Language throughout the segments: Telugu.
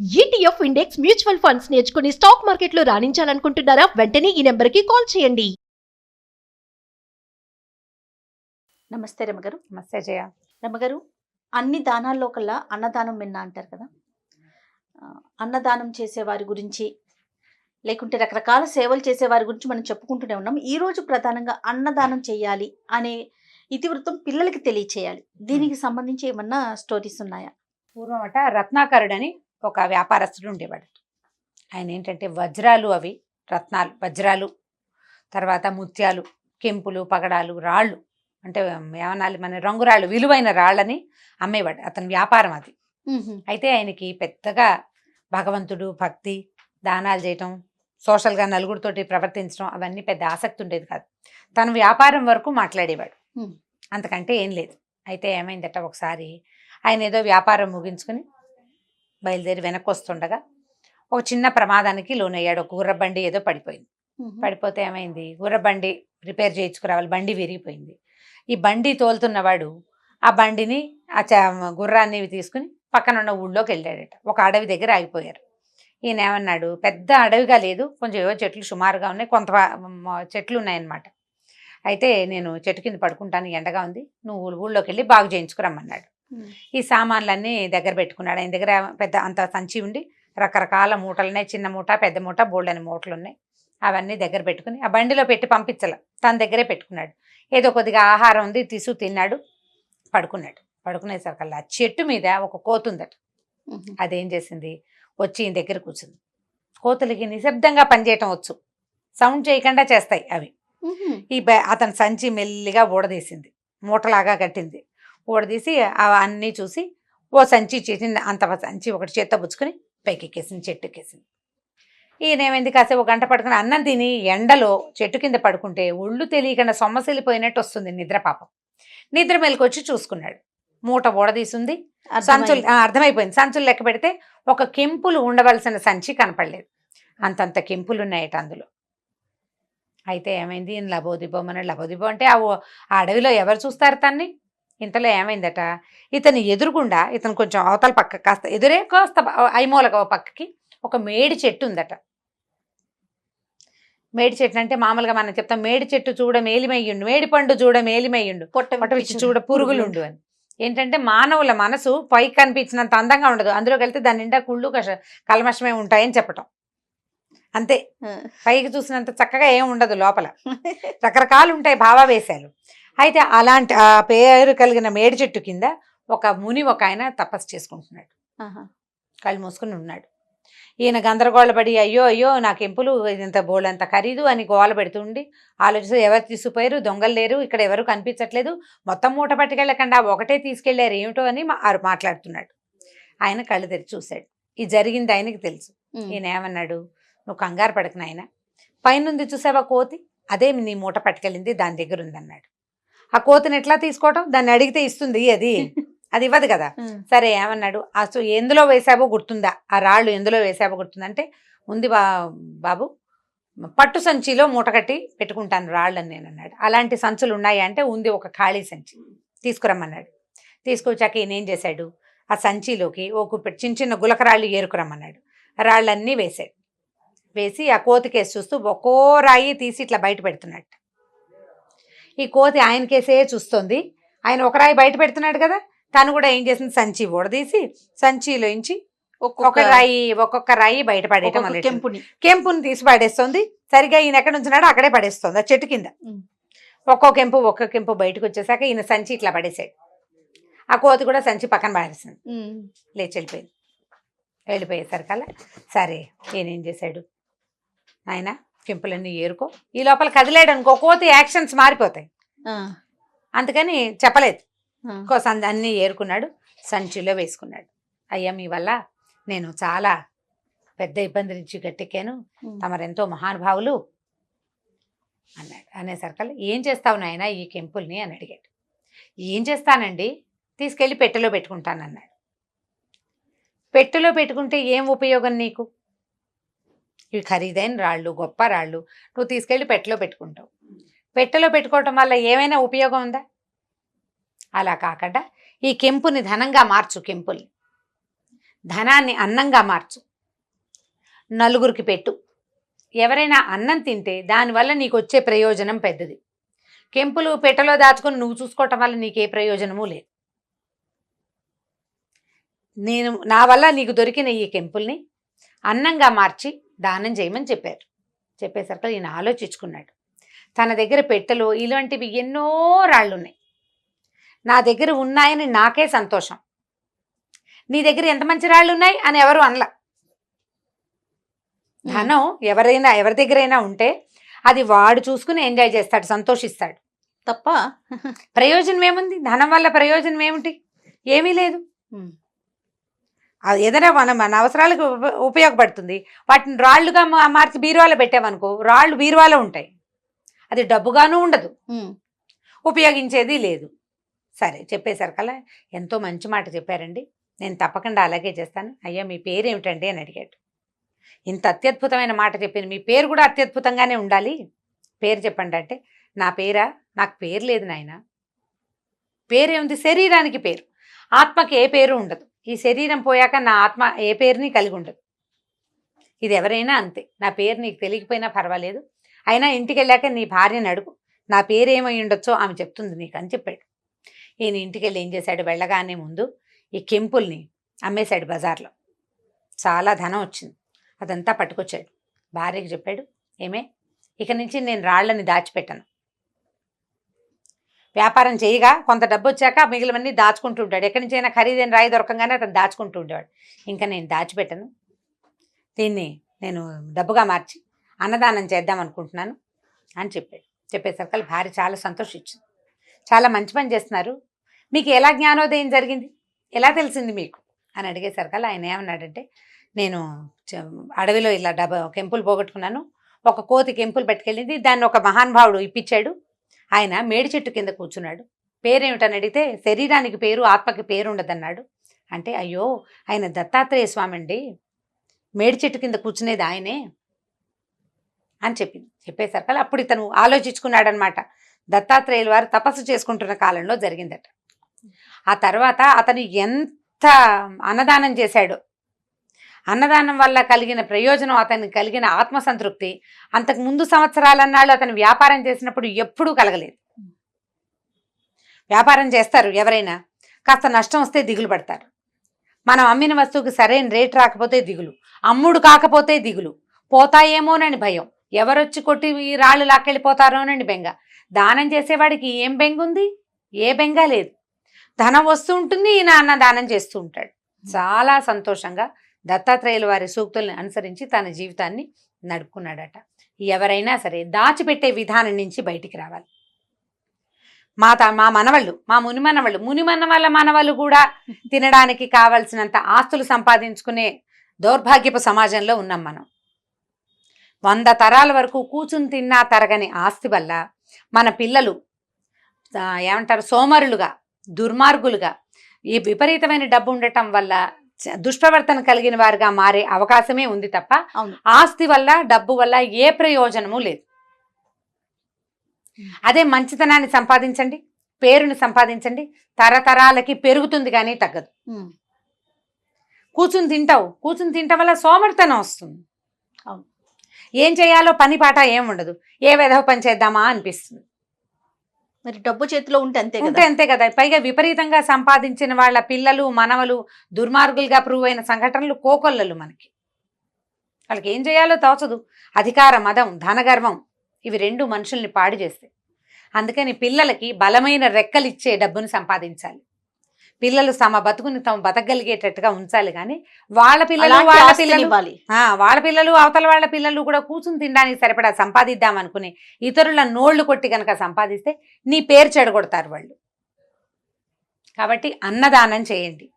ఈటీఎఫ్ ఇండెక్స్ మ్యూచువల్ ఫండ్స్ నేర్చుకుని స్టాక్ మార్కెట్లో రాణించాలనుకుంటున్నారా? వెంటనే ఈ నెంబర్కి కాల్ చేయండి. నమస్తే రమగారు. నమస్తే జయ. రమగారు, అన్ని దానాల్లో కల్లా అన్నదానం మిన్న అంటారు కదా. అన్నదానం చేసేవారి గురించి, లేకుంటే రకరకాల సేవలు చేసేవారి గురించి మనం చెప్పుకుంటూనే ఉన్నాం. ఈరోజు ప్రధానంగా అన్నదానం చేయాలి అనే ఇతివృత్తం పిల్లలకి తెలియచేయాలి. దీనికి సంబంధించి ఏమన్నా స్టోరీస్ ఉన్నాయా? పూర్వం రత్నాకరుడు అని ఒక వ్యాపారస్తుడు ఉండేవాడు. ఆయన ఏంటంటే వజ్రాలు, అవి రత్నాలు, వజ్రాలు, తర్వాత ముత్యాలు, కెంపులు, పగడాలు, రాళ్ళు, అంటే ఏమనాలి మన రంగురాళ్ళు, విలువైన రాళ్ళని అమ్మేవాడు. అతని వ్యాపారం అది. అయితే ఆయనకి పెద్దగా భగవంతుడు, భక్తి, దానాలు చేయటం, సోషల్గా నలుగురితోటి ప్రవర్తించడం అవన్నీ పెద్ద ఆసక్తి ఉండేది కాదు. తన వ్యాపారం వరకు మాట్లాడేవాడు, అంతకంటే ఏం లేదు. అయితే ఏమైందట, ఒకసారి ఆయన ఏదో వ్యాపారం ముగించుకుని బయలుదేరి వెనక్కి వస్తుండగా ఒక చిన్న ప్రమాదానికి లోనయ్యాడు. ఒక గుర్రబండి ఏదో పడిపోయింది. పడిపోతే ఏమైంది, గుర్రబండి రిపేర్ చేయించుకురావాలి, బండి విరిగిపోయింది. ఈ బండి తోలుతున్నవాడు ఆ బండిని గుర్రాన్ని తీసుకుని పక్కన ఉన్న ఊళ్ళోకి వెళ్ళాడట. ఒక అడవి దగ్గర ఆగిపోయారు. ఈయన ఏమన్నాడు, పెద్ద అడవిగా లేదు, కొంచెం ఏవో చెట్లు సుమారుగా ఉన్నాయి, కొంత చెట్లు ఉన్నాయన్నమాట. అయితే నేను చెట్టు కింద పడుకుంటాను, ఎండగా ఉంది, నువ్వు ఊళ్ళోకి వెళ్ళి బాగు చేయించుకురమ్మన్నాడు. ఈ సామాన్లన్నీ దగ్గర పెట్టుకున్నాడు. ఆయన దగ్గర పెద్ద అంత సంచి ఉండి రకరకాల మూటలు ఉన్నాయి, చిన్న మూట, పెద్ద మూట, బోల్డని మూటలు ఉన్నాయి. అవన్నీ దగ్గర పెట్టుకుని ఆ బండిలో పెట్టి పంపించాల, తన దగ్గరే పెట్టుకున్నాడు. ఏదో కొద్దిగా ఆహారం ఉంది, తిన్నాడు, పడుకున్నాడు. పడుకునేసరికల్లా చెట్టు మీద ఒక కోతి ఉందట. అదేం చేసింది, వచ్చి ఈయన దగ్గర కూర్చుంది. కోతులకి నిశ్శబ్దంగా పనిచేయటం వచ్చు, సౌండ్ చేయకుండా చేస్తాయి అవి. అతని సంచి మెల్లిగా ఊడదీసింది, మూటలాగా కట్టింది. ఊడదీసి అన్నీ చూసి ఓ సంచి చేసింది, అంత సంచి ఒకటి చేత్తో పుచ్చుకొని పైకి ఎక్కేసింది, చెట్టు ఎక్కేసింది. ఈయనేమైంది, కాసేపు 1 గంట పడుకుని అన్నం తిని ఎండలో చెట్టు కింద పడుకుంటే ఒళ్ళు తెలియకుండా సొమ్మసిల్లిపోయినట్టు వస్తుంది నిద్ర. పాపం నిద్ర మెలకొచ్చి చూసుకున్నాడు, మూట ఊడదీసింది, సంచులు అర్థమైపోయింది. సంచులు లెక్క పెడితే ఒక కెంపులు ఉండవలసిన సంచి కనపడలేదు, అంతంత కెంపులు ఉన్నాయట అందులో. అయితే ఏమైంది, లబోదిబోమని, లబోదిబో అంటే ఆ అడవిలో ఎవరు చూస్తారు తన్ని. ఇంతలో ఏమైందట, ఇతని ఎదురుగుండా, ఇతను కొంచెం అవతల పక్క కాస్త ఎదురే కాస్త ఐమూలగా పక్కకి ఒక మేడి చెట్టు ఉందట. మేడి చెట్టు అంటే మామూలుగా మనం చెప్తాం, మేడి చెట్టు చూడ మేలిమయ్యుండు, మేడి పండు చూడ మేలిమయ్యుండు, పొట్ట విచ్చి చూడ పురుగులుండు అని. ఏంటంటే మానవుల మనసు పైకి కనిపించినంత అందంగా ఉండదు, అందులోకి వెళ్తే దాని నిండా కుళ్ళు కల్మషమే ఉంటాయని చెప్పటం అంతే. పైకి చూసినంత చక్కగా ఏం ఉండదు, లోపల రకరకాలు ఉంటాయి భావావేశాలు. అయితే అలాంటి ఆ పేరు కలిగిన మేడి చెట్టు కింద ఒక ముని, ఒక ఆయన తపస్సు చేసుకుంటున్నాడు, కళ్ళు మూసుకుని ఉన్నాడు. ఈయన గందరగోళపడి అయ్యో అయ్యో నా కెంపులు ఇంత బోళ్ళంత ఖరీదు అని గోల పెడుతుండి ఆలోచిస్తూ, ఎవరు తీసుకుపోయారు, దొంగలు లేరు ఇక్కడ, ఎవరు కనిపించట్లేదు, మొత్తం మూట పట్టుకెళ్ళకుండా ఒకటే తీసుకెళ్లారు ఏమిటో అని మాట్లాడుతున్నాడు. ఆయన కళ్ళు తెరిచి చూశాడు, ఇది జరిగింది ఆయనకి తెలుసు. ఈయన ఏమన్నాడు, నువ్వు కంగారు పడకు నాయన, పైనుంది చూసావా కోతి, అదే నీ మూట పట్టుకెళ్ళింది, దాని దగ్గర ఉందన్నాడు. ఆ కోతిని ఎట్లా తీసుకోవటం, దాన్ని అడిగితే ఇస్తుంది, అది ఇవ్వదు కదా. సరే ఏమన్నాడు, అసలు ఎందులో వేసావో గుర్తుందా, ఆ రాళ్ళు ఎందులో వేసావో గుర్తుందంటే, ఉంది బాబు, పట్టు సంచిలో మూట కట్టి పెట్టుకుంటాను రాళ్ళని నేను అన్నాడు. అలాంటి సంచులు ఉన్నాయా అంటే, ఉంది, ఒక ఖాళీ సంచి తీసుకురమ్మన్నాడు. తీసుకొచ్చాక ఈయన ఏం చేశాడు, ఆ సంచిలోకి ఒక చిన్న చిన్న గులకరాళ్ళు ఏరుకురమ్మన్నాడు. రాళ్ళన్నీ వేసాడు. వేసి ఆ కోతికేసి చూస్తూ ఒక్కో రాయి తీసి ఇట్లా బయట పెడుతున్నాడు. ఈ కోతి ఆయన కేసే చూస్తుంది, ఆయన ఒక రాయి బయట పెడుతున్నాడు కదా, తను కూడా ఏం చేసింది, సంచి ఊడదీసి సంచిలోంచి ఒక్కొక్క రాయి బయట పడేయటం, కెంపుని తీసి పడేస్తుంది. సరిగా ఈయన ఎక్కడ ఉంచున్నాడో అక్కడే పడేస్తుంది, ఆ చెట్టు కింద. ఒక్కొక్క కెంపు బయటకు వచ్చేసాక ఈయన సంచి ఇట్లా పడేసాడు. ఆ కోతి కూడా సంచి పక్కన పడేసింది, లేచి వెళ్ళిపోయింది. వెళ్ళిపోయేసరికల్లా సరే ఈయనేం చేశాడు, ఆయన కెంపులన్నీ ఏరుకో, ఈ లోపల కదిలేడు అనుకో, కోతి యాక్షన్స్ మారిపోతాయి, అందుకని చెప్పలేదు. అన్నీ ఏరుకున్నాడు, సంచిలో వేసుకున్నాడు. అయ్యా మీ వల్ల నేను చాలా పెద్ద ఇబ్బంది నుంచి గట్టెక్కాను, తమరెంతో మహానుభావులు అన్నాడు. అనేసరికల్లా ఏం చేస్తావు నాయన ఈ కెంపుల్ని అని అడిగాడు. ఏం చేస్తానండి, తీసుకెళ్ళి పెట్టెలో పెట్టుకుంటానన్నాడు. పెట్టెలో పెట్టుకుంటే ఏం ఉపయోగం నీకు, ఇవి ఖరీదైన రాళ్ళు, గొప్ప రాళ్ళు, నువ్వు తీసుకెళ్ళి పెట్టెలో పెట్టుకుంటావు, పెట్టెలో పెట్టుకోవటం వల్ల ఏమైనా ఉపయోగం ఉందా? అలా కాకుండా ఈ కెంపుని ధనంగా మార్చు, కెంపుల్ని ధనాన్ని అన్నంగా మార్చు, నలుగురికి పెట్టు. ఎవరైనా అన్నం తింటే దానివల్ల నీకు వచ్చే ప్రయోజనం పెద్దది. కెంపులు పెట్టెలో దాచుకొని నువ్వు చూసుకోవటం వల్ల నీకే ప్రయోజనము లేదు. నా వల్ల నీకు దొరికిన ఈ కెంపుల్ని అన్నంగా మార్చి దానం చేయమని చెప్పారు. చెప్పేసరికి ఈయన ఆలోచించుకున్నాడు. తన దగ్గర పెట్టెలో ఇలాంటివి ఎన్నో రాళ్ళు ఉన్నాయి, నా దగ్గర ఉన్నాయని నాకే సంతోషం, నీ దగ్గర ఎంత మంచి రాళ్ళు ఉన్నాయి అని ఎవరు అనలా. ధనం ఎవరి దగ్గరైనా ఉంటే అది వాడు చూసుకుని ఎంజాయ్ చేస్తాడు, సంతోషిస్తాడు తప్ప ప్రయోజనం ఏముంది? ధనం వల్ల ప్రయోజనం ఏమిటి? ఏమీ లేదు. అది ఏదైనా మన అవసరాలకు ఉపయోగపడుతుంది. వాటిని రాళ్ళుగా మార్చి బీరువాలో పెట్టామనుకో, రాళ్ళు బీరువాలో ఉంటాయి, అది డబ్బుగాను ఉండదు, ఉపయోగించేది లేదు. సరే చెప్పేసరికల్లా ఎంతో మంచి మాట చెప్పారండి, నేను తప్పకుండా అలాగే చేస్తాను. అయ్యా మీ పేరు ఏమిటండి అని అడిగాడు. ఇంత అత్యద్భుతమైన మాట చెప్పింది, మీ పేరు కూడా అత్యద్భుతంగానే ఉండాలి, పేరు చెప్పండి అంటే, నా పేరా? నాకు పేరు లేదు నాయన. పేరేముంది? శరీరానికి పేరు, ఆత్మకి ఏ పేరు ఉండదు. ఈ శరీరం పోయాక నా ఆత్మ ఏ పేరుని కలిగి ఉండదు. ఇది ఎవరైనా అంతే. నా పేరు నీకు తెలియకపోయినా పర్వాలేదు, అయినా ఇంటికి వెళ్ళాక నీ భార్యని అడుగు, నా పేరు ఏమై ఉండొచ్చో ఆమె చెప్తుంది నీకు అని చెప్పాడు. ఈయన ఇంటికి వెళ్ళి ఏం చేశాడు, వెళ్ళగానే ముందు ఈ కెంపుల్ని అమ్మేశాడు బజార్లో. చాలా ధనం వచ్చింది, అదంతా పట్టుకొచ్చాడు. భార్యకి చెప్పాడు, ఏమే ఇక నుంచి నేను రాళ్ళని దాచిపెట్టాను, వ్యాపారం చేయగా కొంత డబ్బు వచ్చాక మిగిలినవన్నీ దాచుకుంటూ ఉంటాడు. ఎక్కడి నుంచి అయినా ఖరీదైన రాయి దొరకంగానే అతను దాచుకుంటూ ఉండేవాడు. ఇంకా నేను దాచిపెట్టను, దీన్ని నేను డబ్బుగా మార్చి అన్నదానం చేద్దాం అనుకుంటున్నాను అని చెప్పాడు. చెప్పేసరికి భార్య చాలా సంతోషించింది. చాలా మంచి పని చేస్తున్నారు, మీకు ఎలా జ్ఞానోదయం జరిగింది, ఎలా తెలిసింది మీకు అని అడిగేసరికి ఆయన ఏమన్నాడంటే, నేను అడవిలో ఇలా కెంపులు పోగొట్టుకున్నాను, ఒక కోతి కెంపులు పట్టుకెళ్ళింది, దాన్ని ఒక మహానుభావుడు ఇప్పించాడు, ఆయన మేడి చెట్టు కింద కూర్చున్నాడు, పేరేమిటని అడిగితే శరీరానికి పేరు ఆత్మకి పేరు ఉండదన్నాడు. అంటే అయ్యో ఆయన దత్తాత్రేయ స్వామి అండి, మేడి చెట్టు కింద కూర్చునేది ఆయనే అని చెప్పింది. చెప్పేసరికి అప్పుడు ఇతను ఆలోచించుకున్నాడనమాట, దత్తాత్రేయుల వారు తపస్సు చేసుకుంటున్న కాలంలో జరిగిందట. ఆ తర్వాత అతను ఎంత అన్నదానం చేశాడో, అన్నదానం వల్ల కలిగిన ప్రయోజనం, అతనికి కలిగిన ఆత్మసంతృప్తి అంతకు ముందు సంవత్సరాలన్నాళ్ళు అతను వ్యాపారం చేసినప్పుడు ఎప్పుడూ కలగలేదు. వ్యాపారం చేస్తారు ఎవరైనా, కాస్త నష్టం వస్తే దిగులు పడతారు. మనం అమ్మిన వస్తువుకి సరైన రేట్ రాకపోతే దిగులు, అమ్ముడు కాకపోతే దిగులు, పోతాయేమోనని భయం, ఎవరొచ్చి కొట్టి ఈ రాళ్ళు లాక్కెళ్ళిపోతారోనని బెంగ. దానం చేసేవాడికి ఏం బెంగ ఉంది? ఏ బెంగ లేదు. ధనం వస్తూ ఉంటుంది, ఈయన అన్నదానం చేస్తూ ఉంటాడు. చాలా సంతోషంగా దత్తాత్రేయుల వారి సూక్తుల్ని అనుసరించి తన జీవితాన్ని నడుపుకున్నాడట. ఎవరైనా సరే దాచిపెట్టే విధానం నుంచి బయటికి రావాలి. మా మనవళ్ళు, మా మునిమనవాళ్ళ మనవళ్ళు కూడా తినడానికి కావలసినంత ఆస్తులు సంపాదించుకునే దౌర్భాగ్యపు సమాజంలో ఉన్నాం మనం. 100 తరాల వరకు కూర్చుని తిన్నా తరగని ఆస్తి వల్ల మన పిల్లలు ఏమంటారు, సోమరులుగా, దుర్మార్గులుగా, ఈ విపరీతమైన డబ్బు ఉండటం వల్ల దుష్ప్రవర్తన కలిగిన వారుగా మారే అవకాశమే ఉంది తప్ప ఆస్తి వల్ల, డబ్బు వల్ల ఏ ప్రయోజనము లేదు. అదే మంచితనాన్ని సంపాదించండి, పేరుని సంపాదించండి, తరతరాలకి పెరుగుతుంది కానీ తగ్గదు. కూర్చుని తింటాం వల్ల సోమరితనం వస్తుంది. ఏం చేయాలో పని పాట ఏం ఉండదు, ఏ విధవ పని చేద్దామా అనిపిస్తుంది. మరి డబ్బు చేతిలో ఉంటే అంతే కదా. పైగా విపరీతంగా సంపాదించిన వాళ్ళ పిల్లలు మనవలు దుర్మార్గులుగా ప్రూవ్ అయిన సంఘటనలు కోకొల్లలు మనకి. వాళ్ళకి ఏం చేయాలో తోచదు. అధికార మదం, ధనగర్వం, ఇవి 2 మనుషుల్ని పాడు చేస్తాయి. అందుకని పిల్లలకి బలమైన రెక్కలు ఇచ్చే డబ్బును సంపాదించాలి. పిల్లలు తమ బతుకుని తాము బతకగలిగేటట్టుగా ఉంచాలి. కానీ వాళ్ళ పిల్లలు అవతల వాళ్ళ పిల్లలు కూడా కూర్చుని తినడానికి సరిపడా సంపాదిద్దాం అనుకుని ఇతరుల నోళ్లు కొట్టి కనుక సంపాదిస్తే నీ పేరు చెడగొడతారు వాళ్ళు. కాబట్టి అన్నదానం చేయండి.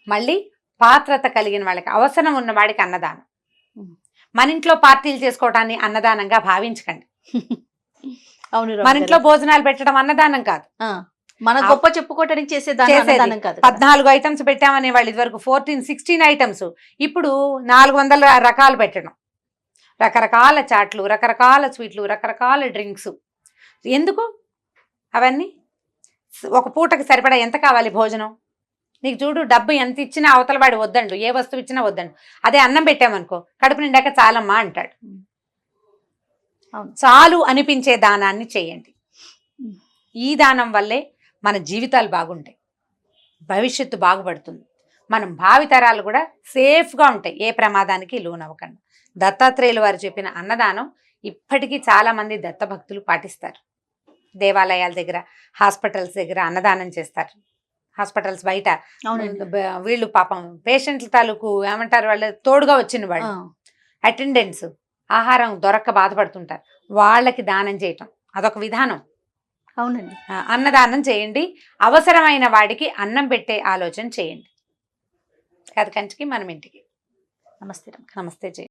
మళ్ళీ పాత్రత కలిగిన వాళ్ళకి, అవసరం ఉన్న వాడికి అన్నదానం. మన ఇంట్లో పార్టీలు చేసుకోవటాన్ని అన్నదానంగా భావించకండి. అవును, మన ఇంట్లో భోజనాలు పెట్టడం అన్నదానం కాదు, మన గొప్ప చెప్పుకోవడానికి చేసేదానం కాదు. 14 ఐటమ్స్ పెట్టామనే వాళ్ళు ఇదివరకు 14-16 ఐటమ్స్, ఇప్పుడు 400 రకాలు పెట్టడం, రకరకాల చాట్లు, రకరకాల స్వీట్లు, రకరకాల డ్రింక్స్. ఎందుకు అవన్నీ? ఒక పూటకి సరిపడా ఎంత కావాలి భోజనం? నీకు చూడు డబ్బు ఎంత ఇచ్చినా అవతల వాడు వద్దండు, ఏ వస్తువు ఇచ్చినా వద్దండు. అదే అన్నం పెట్టామనుకో కడుపు నిండాక చాలమ్మా అంటాడు. అవును. చాలు అనిపించే దానాన్ని చేయండి. ఈ దానం వల్లే మన జీవితాలు బాగుంటాయి, భవిష్యత్తు బాగుపడుతుంది, మనం భావితరాలు కూడా సేఫ్గా ఉంటాయి, ఏ ప్రమాదానికి లోనవ్వకుండా. దత్తాత్రేయులు వారు చెప్పిన అన్నదానం ఇప్పటికీ చాలా మంది దత్తభక్తులు పాటిస్తారు. దేవాలయాల దగ్గర, హాస్పిటల్స్ దగ్గర అన్నదానం చేస్తారు. హాస్పిటల్స్ బయట అవునండి. వీళ్ళు పాపం పేషెంట్ల తాలూకు ఏమంటారు, వాళ్ళు తోడుగా వచ్చిన వాళ్ళు అటెండెంట్స్ ఆహారం దొరక్క బాధపడుతుంటారు, వాళ్ళకి దానం చేయటం అదొక విధానం. అవునండి. అన్నదానం చేయండి, అవసరమైన వాడికి అన్నం పెట్టే ఆలోచన చేయండి. కథ కంచికి మనం ఇంటికి. నమస్తే. నమస్తే జయ.